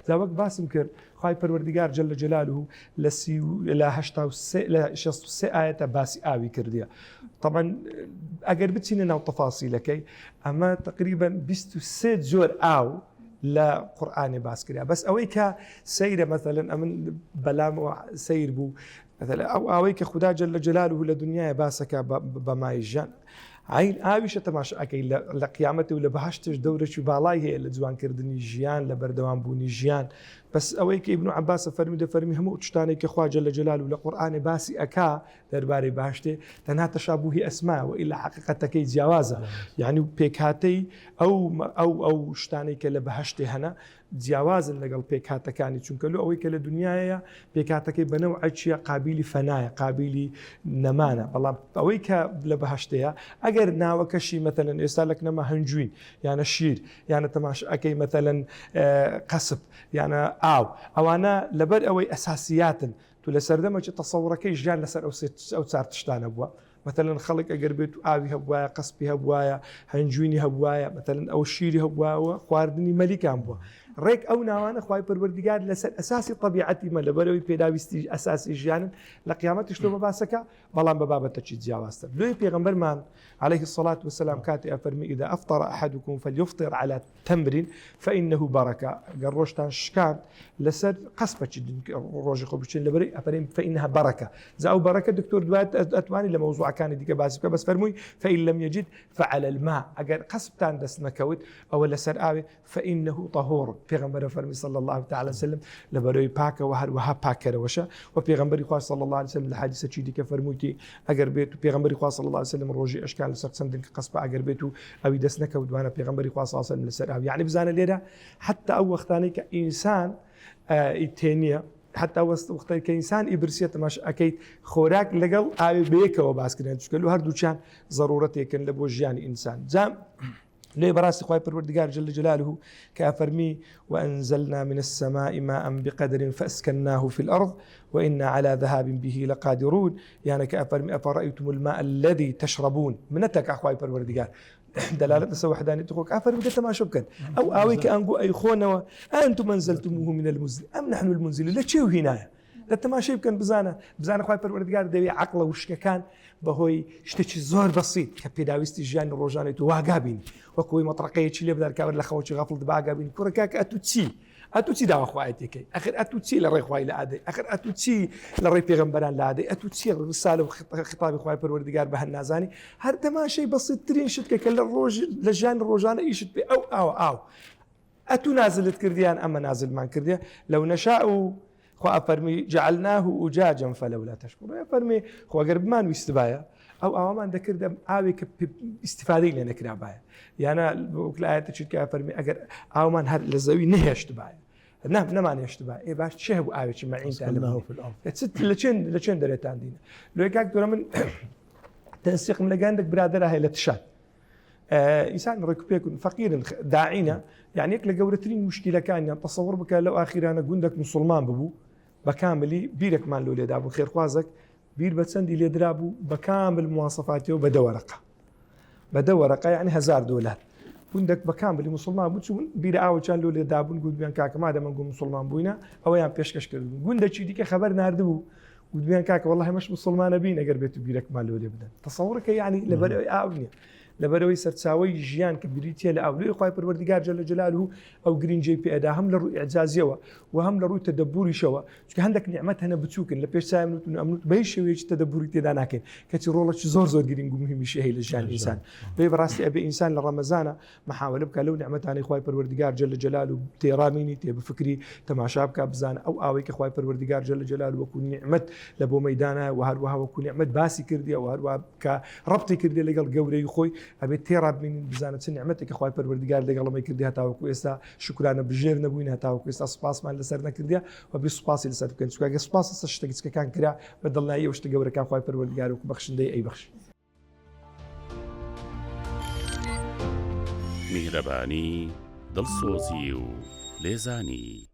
زاوەک باسم کرد خوای پەروەردیگار جەل جەلالوه لە 63 ئاەتە باسی ئاوی کردیە. طبعا ئەگەر بچینە ناو تەفاسیلەکەی ئەمە تقریبا 23 جۆر ئاو لە قورئانی باس کریا. بەس ئەوەی کە سەیرە مەثەلەن ئەمن بەلام سەیر بوو مثلا ئەو ئاوەی کە خوددا جەل جەلالوه لە دنیای باسەکە بە مای ژیان عین ئاویشە تەماشاکەی لە قیامەتی و لە بەهەشتش دەورەی باڵای هەیە لە جوانکردنی ژیان لە بەردەوامبوونی ژیان. بەس ئەوەی کە ئیبن عەباس فەرمی هەموو شتانێک کە خوا جەل جەلالوه لە قورئانی باسی ئەکا دەربارەی بەهەشتێ تەنها تەشابوهی ئەسما و ئیلا حەقیقەتەکەی جیاوازە. یعنی پێکهاتەی ئەو شتانەی کە لە بەهەشتێ هەنا جیاوازن لەگەڵ پێکهاتەکانی، چونکە لە ئەوەی کە لە دنیاە پێکهاتەکەی بەنەوعی چیە قابلی فەنایە قابلی نەمانە. بەڵام ئەوەی کە لە بەهەشتەیە ئەگەر ناوەکەشی مەثەلەن ئێستا لەک نەما هەنجوین یانە شیر یانە تەماشاکەی مەثەلەن قەسب یانە ئاو، ئەوانە لەبەر ئەوەی ئەساسیاتن تو لە سەردەمەکی تەسەوڕەکەی ژیان لەسەر ئەو چار تشتانە بووە. مثلا خەڵک ئەگەر بێت و ئاوی هەبوایە قەسپی هەبوایە هەنجوینی هەبوایە مثلا ئەو شیری هەبووە خواردنی مەلیکان بووە. ڕێک ئەو ناوانە خوای پەروەردیگار لەسەر ئەساسی طبیعەتی مە لەبەرەوەی پێداویستی ئەساسی ژیانن لە قیامەتیش تۆ بەباسەکە، بەڵام بە بابەتەکی جیاوازتر. لێ پێغەمبەرمان عليه الصلاة والسلام کاتی ئەفەرمی إذا أفطر أحدكم فليفطر على تمر فإنه بركة. گەر ڕۆژتان شکاند لەسەر قەسپێکی ڕۆژی خۆ بچین لەبەرەی ئەفەرمی فإنها بركة. زە ئەو بەرەکە دکتۆر دوات ئەتوانی لە مەوزوعەکانی دیکە باسی بکە، بەس فەرمووی فإن لم يجد فعلى الماء. ئەگەر قەسبتان دەست نەکەوت ئەوە لەسەر ئاوێ فإنه طهور. پێغەمبەر فەرمی صلى الله تعالى وسلم لەبەرەوەی پاکەوە هەروەها پاکەرەوەشە. و پێغەمبەری خوا صلى الله عليه وسلم لە حەدیثێکی دیکە فەرمووی ئەگەر بێت و پێغەمبەری خوا صلى الله عليه وسلم ڕۆژی ئەشکال لەسەر چەندین کە قەسپ ئەگەر بێت و ئەوی دەست نەکەوتوانە پێغەمبەری خوا صلى الله عليه وسلم لەسەر ئاو. یعنی بزانە لێرە حتا ئەو وەختانەی کە ئینسان ئیتێنیە حتا وەختەی کە ئینسان ئیبرسیە تەماشاکەیت خۆراک لەگەڵ ئاوی بەیەکەوە باسکردن، چونکە هەردووچیان ضرورەتێکن لە بۆ ژیانی ئینسان. جام لێ بەڕاستی خوای پەروەردیگار جل جلاله کە فەرمی وأنزلنا من السماء ماء بقدر فأسكناه في الأرض وإنا على ذهاب به لقادرون. يعني كأفرمي أفرأيتم الماء الذي تشربون منتك أخوي پەروەردیگار دلالة سوى وحدانية تخوك أفرمي دتما شبكا أو آويك أنقو أي خونا أنتم أنزلتموه من المزل أم نحن المنزلين لا تشيو هنايا دەتەماشای بکەن بزانە خوای پەروەردیگار دەوێت عەقڵە وشکەکان بەهۆی شتێکی زۆر بەسیط کە پێداویستی ژیانی ڕۆژانەی تو واگابین وەکوی مەترەقەیەکی لێ بدار کابر لە خەوەکی غەفڵت باگابین کوڕەکە ئەتو چی داوا خوایەتێکەی ئەخر ئەتو چی لە ڕێی خوای لە ئادەی ئەخر ئەتو چی لە ڕێی پێغەمبەران لە ئادەی ئەتو چی ڕسالە و خطابی خوای پەروەردیگار بە هەر نازانی هەر تەماشای بەسیطترین شتکە کە لە ژیانی ڕۆژانە ئیشت پێ ئەو ئەتو نازلت کردیان ئەمە نازلمان کردیە لەو نەشاء خوا فەرمی جعلناه أجاجا فلولا تشكرون. فەرمی خۆ ئەگەر بمان ویستبایە ئەو ئاوامان دەکردە ئاوێک کە ئیستیفادەی لێ نەکرابایە یانە وەک لە ئاەتێکی کە فەرمی ئەگەر ئاومان هەر لە زەوی نەهێشتبایە نەمان هێشتبایە ئێ باش چێ بوو ئاوێکی مەعینتان لە چێن دەرێتان دینە لۆی کاک دۆرە من تەنسیقم لە گەندێک برادەرە هەیە لە تشات ئینسان ڕێکوپێکن فەقیرن داعینە یعنی یەک لە گەورەترین مشکلەکانیان تەسەوڕ بکە لەو ئاخیرانە گوندێک موسڵمان ببوو بەکاملی بیرێکمان لۆ لێدا بوو خێرخوازێک بیر بە چەندی لێدرا بوو بەکامل مواسەفاتیەوە بە دە وەرەقە یعنی $1000 گوندێک بەکاملی موسڵمان بوو چون بیرە ئاوەچان لۆ لێدا بوون گوتبیان کاکەما دەمەنگو موسڵمان بووینە ئەوەیان پێشکەش کردبوو گوندێکی دیکە خەبەر ناردبوو گوتبیان کاکە وەڵڵاهی مەش موسڵمانە بین ئەگەر بێت و بیرێکمان لۆ لێ بدەن تەسەوڕەکە یعنی لەبەرەوەی ئاو نییە لەبەرەوەی سەرچاوی ژیان کە بریتە لە ئاولێ خوای پەروەردیگار جل جلاله ئەو گرنگی پێدا هەم لە ڕووی ئیعجازیەوە و هەم لە ڕووی تەدەبوریشەوە چونکە هەندێک نیعمەت هەنە بچووکن لە پێش چای منوت و ئەمنوت بە هیچ شێوەیەکی تەدەبوری تێدا ناکەین کەچی ڕۆڵێکی زۆر گرنگ و مهمیشی هەیە لە ژیانی ئینسان بێ بەڕاستی ئەبێ ئینسان لە ڕەمەزانە محاولە بکە لەو نیعمەتانی خوای پەروەردیگار جل جلاله تێڕامینی تێبفکری تەماشا بکە بزانە ئەو ئاوەی کە خوای پەروەردیگار جل جلاله وەکو نیعمەت لە بۆ مەیدانە و هەروەها وەکو نیعمەت باسی کردی و هەروە کە ڕەبتی کردی لەگەڵ گەورەی خۆی ئەبێ تێڕابین بزانە چ نیعمەتێکی خوای پەروەردیگار لەگەڵەمەی کردی هەتاوەکو ئێستا شکرانە بژێر نەبووین هەتاوەکو ئێستا سوپاسمان لەسەر نەکردیە و بێ سوپاسی لەسەر بکەین چونکە ئەگەر سوپاس لەسەر شتێکی چکەکان کرا بە دڵنیایی ئەو شتە گەورەکان خوای پەروەردیگار وەکو بەخشندەی ئەیبەخشی میهرەبانی دڵسۆزی و لێزانی